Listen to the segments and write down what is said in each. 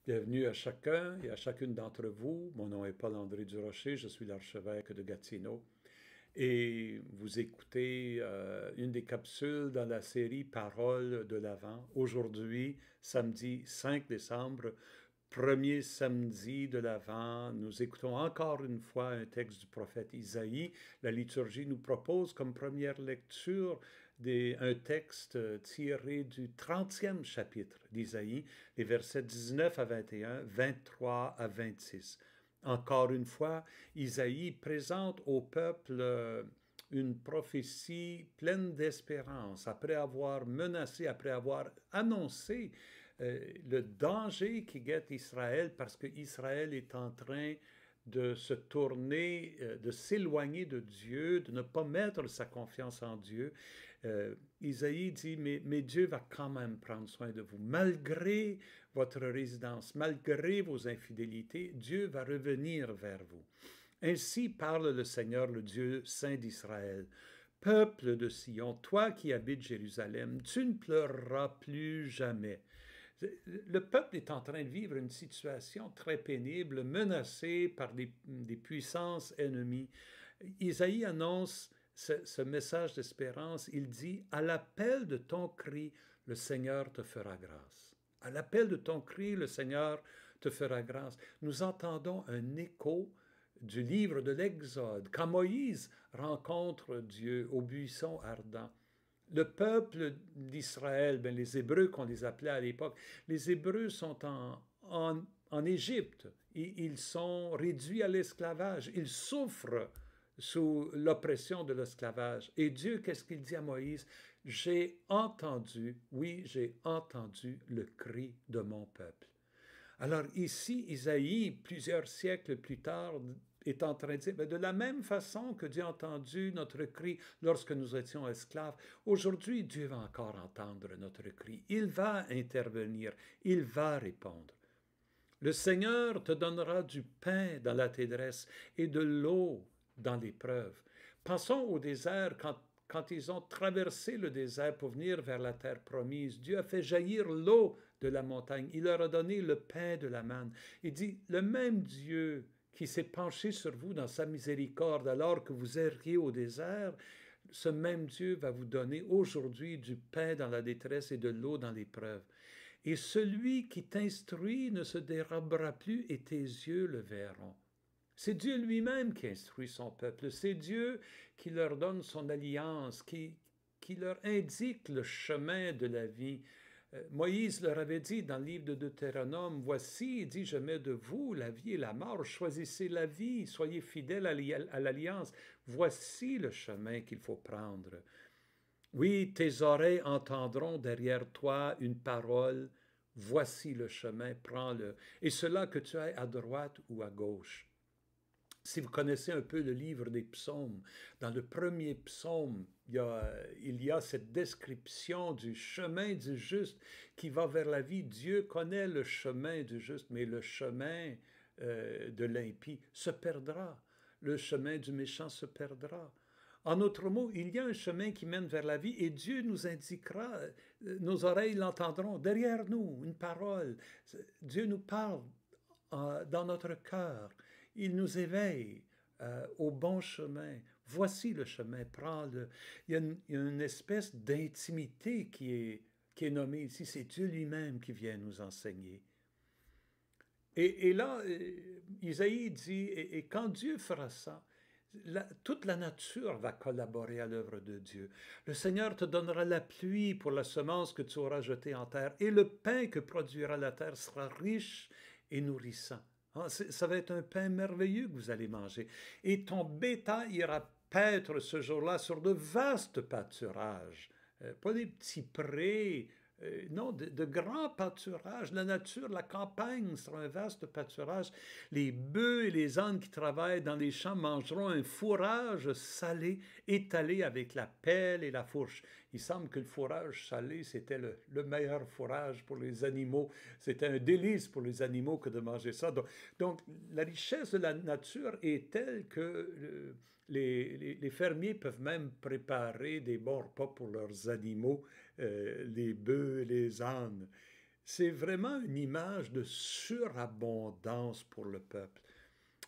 Bienvenue à chacun et à chacune d'entre vous. Mon nom est Paul-André Durocher, je suis l'archevêque de Gatineau. Et vous écoutez une des capsules dans la série Paroles de l'Avent. Aujourd'hui, samedi 5 décembre, premier samedi de l'Avent, nous écoutons encore une fois un texte du prophète Isaïe. La liturgie nous propose comme première lecture un texte tiré du 30e chapitre d'Isaïe, les versets 19 à 21, 23 à 26. Encore une fois, Isaïe présente au peuple une prophétie pleine d'espérance, après avoir menacé, après avoir annoncé le danger qui guette Israël, parce que Israël est en train de se tourner, de s'éloigner de Dieu, de ne pas mettre sa confiance en Dieu. Isaïe dit, mais Dieu va quand même prendre soin de vous. Malgré votre résidence, malgré vos infidélités, Dieu va revenir vers vous. Ainsi parle le Seigneur, le Dieu saint d'Israël. Peuple de Sion, toi qui habites Jérusalem, tu ne pleureras plus jamais. Le peuple est en train de vivre une situation très pénible, menacé par des puissances ennemies. Isaïe annonce ce message d'espérance. Il dit, à l'appel de ton cri, le Seigneur te fera grâce. À l'appel de ton cri, le Seigneur te fera grâce. Nous entendons un écho du livre de l'Exode, quand Moïse rencontre Dieu au buisson ardent. Le peuple d'Israël, les Hébreux qu'on les appelait à l'époque, les Hébreux sont en Égypte. Ils sont réduits à l'esclavage. Ils souffrent sous l'oppression de l'esclavage. Et Dieu, qu'est-ce qu'il dit à Moïse? J'ai entendu, oui, j'ai entendu le cri de mon peuple. Alors ici, Isaïe, plusieurs siècles plus tard, est en train de dire, de la même façon que Dieu a entendu notre cri lorsque nous étions esclaves, aujourd'hui, Dieu va encore entendre notre cri. Il va intervenir, il va répondre. Le Seigneur te donnera du pain dans la détresse et de l'eau dans l'épreuve. Pensons au désert quand ils ont traversé le désert pour venir vers la terre promise. Dieu a fait jaillir l'eau de la montagne. Il leur a donné le pain de la manne. Il dit, le même Dieu qui s'est penché sur vous dans sa miséricorde alors que vous erriez au désert, ce même Dieu va vous donner aujourd'hui du pain dans la détresse et de l'eau dans l'épreuve. Et celui qui t'instruit ne se dérobera plus et tes yeux le verront. C'est Dieu lui-même qui instruit son peuple. C'est Dieu qui leur donne son alliance, qui leur indique le chemin de la vie. Moïse leur avait dit dans le livre de Deutéronome, voici, il dit, je mets de vous la vie et la mort, choisissez la vie, soyez fidèles à l'alliance. Voici le chemin qu'il faut prendre. Oui, tes oreilles entendront derrière toi une parole, voici le chemin, prends-le. Et cela que tu ailles à droite ou à gauche. Si vous connaissez un peu le livre des psaumes, dans le premier psaume, il y a cette description du chemin du juste qui va vers la vie. Dieu connaît le chemin du juste, mais le chemin de l'impie se perdra. Le chemin du méchant se perdra. En d'autres mots, il y a un chemin qui mène vers la vie et Dieu nous indiquera, nos oreilles l'entendront, derrière nous, une parole. Dieu nous parle dans notre cœur. Il nous éveille au bon chemin. Voici le chemin, prends-le. Il y a une espèce d'intimité qui est nommée ici. C'est Dieu lui-même qui vient nous enseigner. Et là, Isaïe dit, et quand Dieu fera ça, toute la nature va collaborer à l'œuvre de Dieu. Le Seigneur te donnera la pluie pour la semence que tu auras jetée en terre, et le pain que produira la terre sera riche et nourrissant. Ça va être un pain merveilleux que vous allez manger. Et ton bétail ira paître ce jour-là sur de vastes pâturages, pas des petits prés, non, de grands pâturages. La nature, la campagne sera un vaste pâturage. Les bœufs et les ânes qui travaillent dans les champs mangeront un fourrage salé étalé avec la pelle et la fourche. Il semble que le fourrage salé, c'était le meilleur fourrage pour les animaux. C'était un délice pour les animaux que de manger ça. Donc la richesse de la nature est telle que les fermiers peuvent même préparer des bons repas pour leurs animaux, les bœufs, les ânes. c'est vraiment une image de surabondance pour le peuple.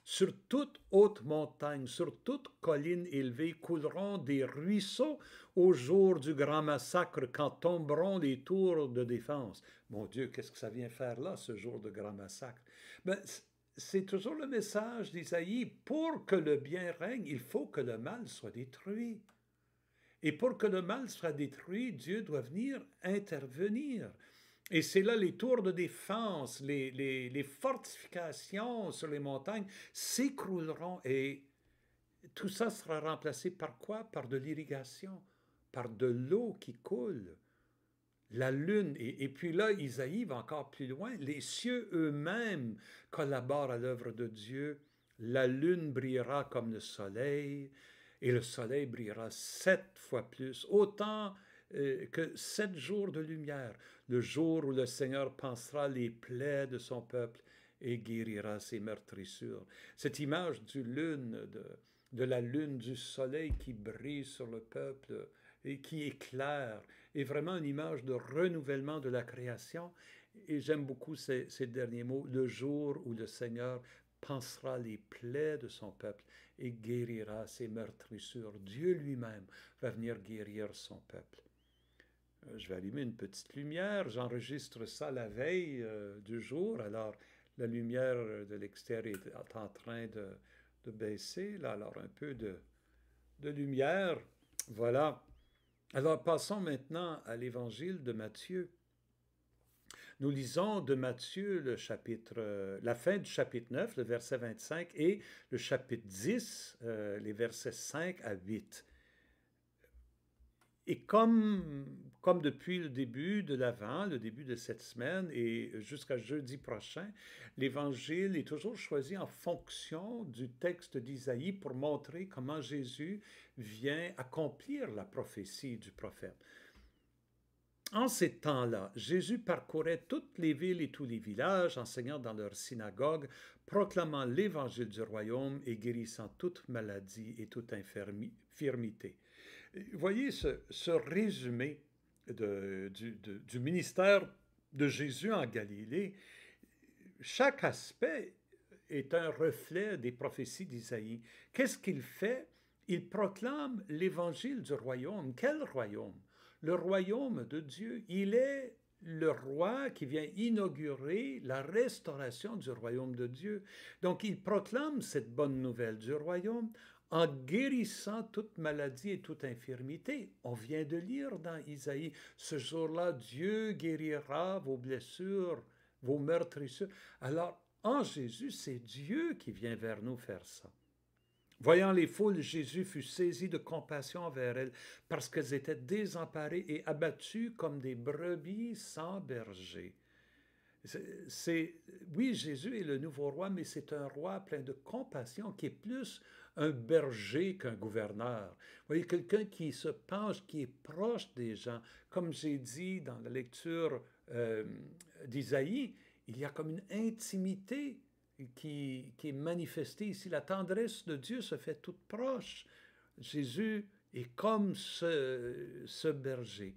Sur toute haute montagne, sur toute colline élevée couleront des ruisseaux au jour du grand massacre quand tomberont les tours de défense. Mon Dieu, qu'est-ce que ça vient faire là, ce jour de grand massacre? Ben, c'est toujours le message d'Isaïe. Pour que le bien règne, il faut que le mal soit détruit. Et pour que le mal soit détruit, Dieu doit venir intervenir. Et c'est là les tours de défense, les fortifications sur les montagnes s'écrouleront et tout ça sera remplacé par quoi? Par de l'irrigation, par de l'eau qui coule. La lune, et puis là, Isaïe va encore plus loin, les cieux eux-mêmes collaborent à l'œuvre de Dieu. La lune brillera comme le soleil, et le soleil brillera 7 fois plus, autant que 7 jours de lumière, le jour où le Seigneur pansera les plaies de son peuple et guérira ses meurtrissures. Cette image de la lune, du soleil qui brille sur le peuple et qui éclaire, est vraiment une image de renouvellement de la création. Et j'aime beaucoup ces derniers mots, le jour où le Seigneur pansera les plaies de son peuple et guérira ses meurtrissures. Dieu lui-même va venir guérir son peuple. Je vais allumer une petite lumière, j'enregistre ça la veille du jour, alors la lumière de l'extérieur est en train de baisser, là, alors un peu de lumière, voilà. Alors passons maintenant à l'évangile de Matthieu. Nous lisons de Matthieu la fin du chapitre 9, le verset 25, et le chapitre 10, les versets 5 à 8. Et comme depuis le début de l'Avent, le début de cette semaine et jusqu'à jeudi prochain, l'Évangile est toujours choisi en fonction du texte d'Isaïe pour montrer comment Jésus vient accomplir la prophétie du prophète. En ces temps-là, Jésus parcourait toutes les villes et tous les villages, enseignant dans leurs synagogues, proclamant l'Évangile du royaume et guérissant toute maladie et toute infirmité. Voyez ce résumé du ministère de Jésus en Galilée. Chaque aspect est un reflet des prophéties d'Isaïe. Qu'est-ce qu'il fait? Il proclame l'évangile du royaume. Quel royaume? Le royaume de Dieu. Il est le roi qui vient inaugurer la restauration du royaume de Dieu. Donc, il proclame cette bonne nouvelle du royaume en guérissant toute maladie et toute infirmité. On vient de lire dans Isaïe, ce jour-là, Dieu guérira vos blessures, vos meurtrissures. Alors, en Jésus, c'est Dieu qui vient vers nous faire ça. Voyant les foules, Jésus fut saisi de compassion envers elles, parce qu'elles étaient désemparées et abattues comme des brebis sans berger. Oui, Jésus est le nouveau roi, mais c'est un roi plein de compassion qui est plus un berger qu'un gouverneur. Vous voyez, quelqu'un qui se penche, qui est proche des gens. Comme j'ai dit dans la lecture d'Isaïe, il y a comme une intimité qui est manifestée ici. La tendresse de Dieu se fait toute proche. Jésus est comme ce berger.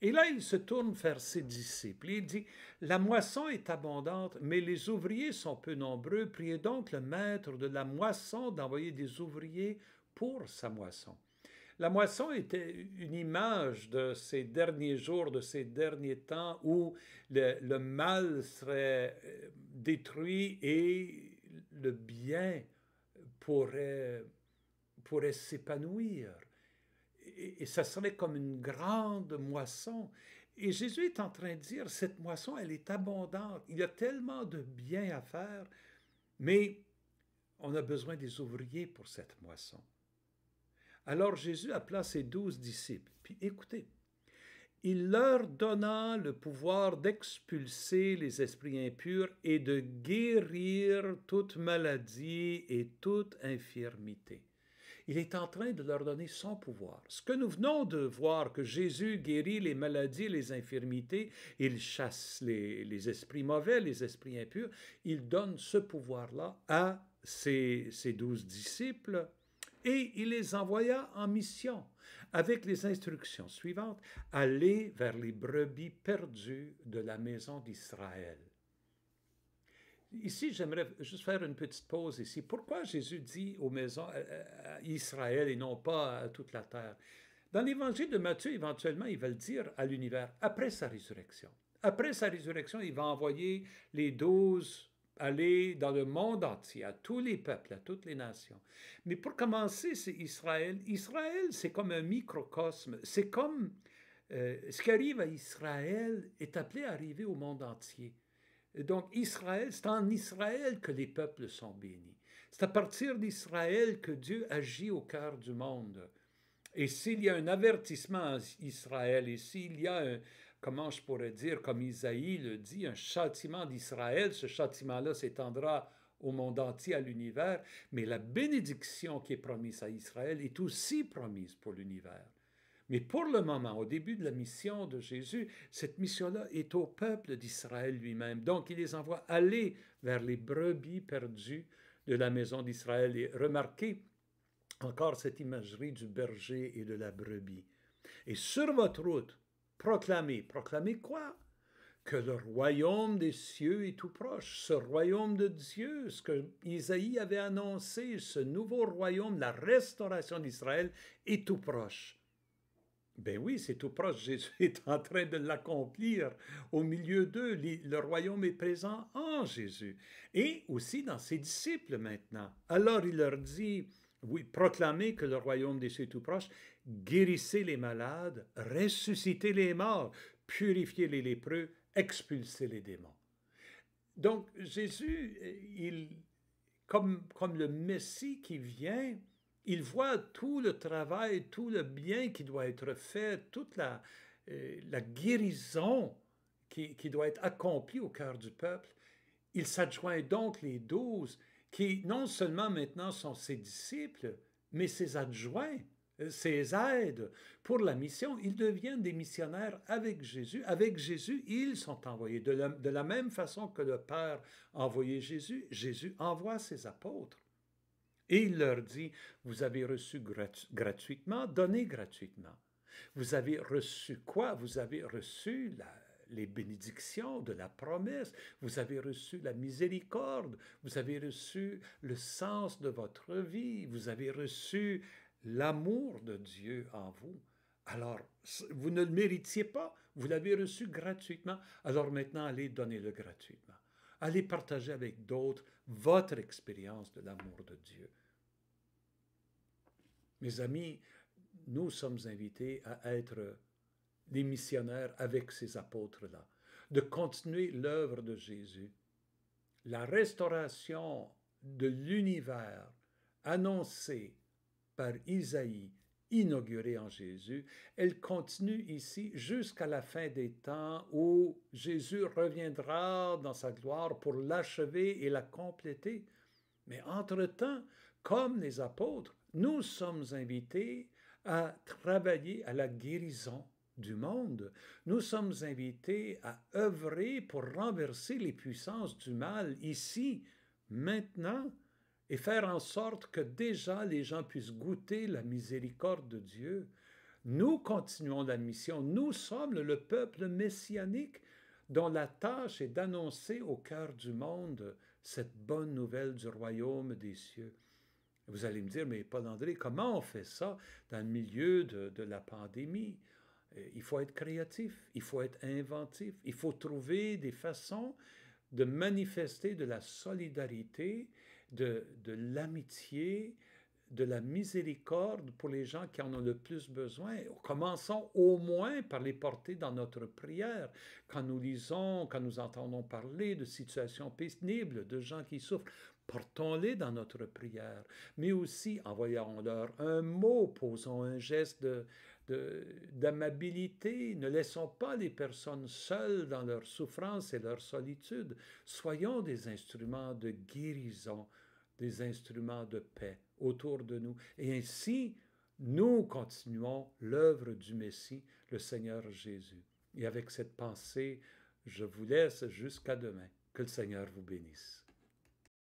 Et là, il se tourne vers ses disciples. Il dit, « La moisson est abondante, mais les ouvriers sont peu nombreux. Priez donc le maître de la moisson d'envoyer des ouvriers pour sa moisson. » La moisson était une image de ces derniers jours, de ces derniers temps où le mal serait détruit et le bien pourrait s'épanouir. Et ça serait comme une grande moisson. Et Jésus est en train de dire, cette moisson, elle est abondante. Il y a tellement de bien à faire, mais on a besoin des ouvriers pour cette moisson. Alors Jésus appela ses 12 disciples. Puis écoutez, il leur donna le pouvoir d'expulser les esprits impurs et de guérir toute maladie et toute infirmité. Il est en train de leur donner son pouvoir. Ce que nous venons de voir, que Jésus guérit les maladies, les infirmités, il chasse les esprits mauvais, les esprits impurs, il donne ce pouvoir-là à ses 12 disciples. Et il les envoya en mission avec les instructions suivantes: allez vers les brebis perdues de la maison d'Israël. Ici, j'aimerais juste faire une petite pause ici. Pourquoi Jésus dit aux maisons à Israël et non pas à toute la terre? Dans l'évangile de Matthieu, éventuellement, il va le dire à l'univers après sa résurrection. Après sa résurrection, il va envoyer les 12 aller dans le monde entier, à tous les peuples, à toutes les nations. Mais pour commencer, c'est Israël. Israël, c'est comme un microcosme. C'est comme ce qui arrive à Israël est appelé à arriver au monde entier. Donc Israël, c'est en Israël que les peuples sont bénis. C'est à partir d'Israël que Dieu agit au cœur du monde. Et s'il y a un avertissement à Israël, et s'il y a un, comment je pourrais dire, comme Isaïe le dit, un châtiment d'Israël, ce châtiment-là s'étendra au monde entier, à l'univers, mais la bénédiction qui est promise à Israël est aussi promise pour l'univers. Mais pour le moment, au début de la mission de Jésus, cette mission-là est au peuple d'Israël lui-même. Donc, il les envoie aller vers les brebis perdues de la maison d'Israël. Et remarquez encore cette imagerie du berger et de la brebis. Et sur votre route, proclamez. Proclamez quoi? Que le royaume des cieux est tout proche. Ce royaume de Dieu, ce que Isaïe avait annoncé, ce nouveau royaume, la restauration d'Israël, est tout proche. Ben oui, c'est tout proche. Jésus est en train de l'accomplir au milieu d'eux. Le royaume est présent en Jésus. Et aussi dans ses disciples maintenant. Alors il leur dit, oui, proclamez que le royaume des cieux est tout proche, guérissez les malades, ressuscitez les morts, purifiez les lépreux, expulsez les démons. Donc Jésus, comme le Messie qui vient, il voit tout le travail, tout le bien qui doit être fait, toute la guérison qui doit être accomplie au cœur du peuple. Il s'adjoint donc les 12, qui non seulement maintenant sont ses disciples, mais ses adjoints, ses aides pour la mission. Ils deviennent des missionnaires avec Jésus. Avec Jésus, ils sont envoyés. De la même façon que le Père a envoyé Jésus, Jésus envoie ses apôtres. Et il leur dit, vous avez reçu gratuitement, donnez gratuitement. Vous avez reçu quoi? Vous avez reçu les bénédictions de la promesse, vous avez reçu la miséricorde, vous avez reçu le sens de votre vie, vous avez reçu l'amour de Dieu en vous. Alors, vous ne le méritiez pas, vous l'avez reçu gratuitement, alors maintenant allez donner-le gratuitement. Allez partager avec d'autres votre expérience de l'amour de Dieu. Mes amis, nous sommes invités à être des missionnaires avec ces apôtres-là, de continuer l'œuvre de Jésus. La restauration de l'univers annoncée par Isaïe, inaugurée en Jésus, elle continue ici jusqu'à la fin des temps où Jésus reviendra dans sa gloire pour l'achever et la compléter. Mais entre-temps, comme les apôtres, nous sommes invités à travailler à la guérison du monde. Nous sommes invités à œuvrer pour renverser les puissances du mal ici, maintenant, et faire en sorte que déjà les gens puissent goûter la miséricorde de Dieu. Nous continuons la mission. Nous sommes le peuple messianique dont la tâche est d'annoncer au cœur du monde cette bonne nouvelle du royaume des cieux. Vous allez me dire, mais Paul-André, comment on fait ça dans le milieu de la pandémie? Il faut être créatif, il faut être inventif, il faut trouver des façons de manifester de la solidarité, de l'amitié, de la miséricorde pour les gens qui en ont le plus besoin. Commençons au moins par les porter dans notre prière. Quand nous lisons, quand nous entendons parler de situations pénibles, de gens qui souffrent, portons-les dans notre prière. Mais aussi, envoyons-leur un mot, posons un geste d'amabilité. Ne laissons pas les personnes seules dans leur souffrance et leur solitude. Soyons des instruments de guérison, des instruments de paix autour de nous. Et ainsi, nous continuons l'œuvre du Messie, le Seigneur Jésus. Et avec cette pensée, je vous laisse jusqu'à demain. Que le Seigneur vous bénisse.